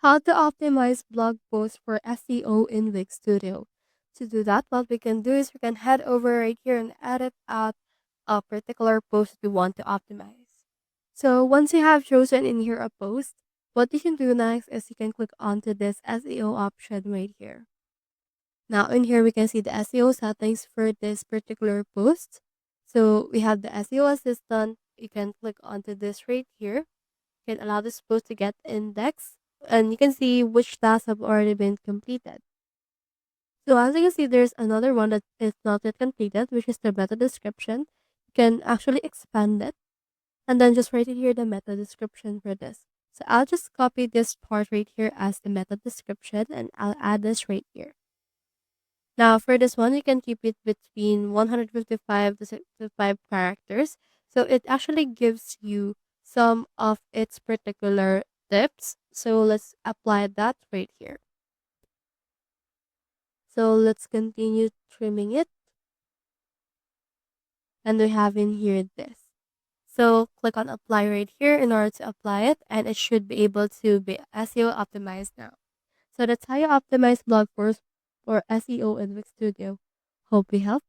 How to optimize blog posts for SEO in Wix Studio. To do that, what we can do is we can head over right here and edit out a particular post we want to optimize. So once you have chosen in here a post, what you can do next is you can click onto this SEO option right here. Now in here we can see the SEO settings for this particular post. So we have the SEO assistant. You can click onto this right here. You can allow this post to get indexed and you can see which tasks have already been completed. So as you can see, there's another one that is not yet completed, which is the meta description. You can actually expand it and then just write it here the meta description for this. So I'll just copy this part right here as the meta description and I'll add this right here. Now for this one, you can keep it between 155 to 65 characters. So it actually gives you some of its particular tips. So let's apply that right here. So let's continue trimming it. And we have in here this. So click on apply right here in order to apply it. And it should be able to be SEO optimized now. So that's how you optimize blog posts for SEO in Wix Studio. Hope we helped.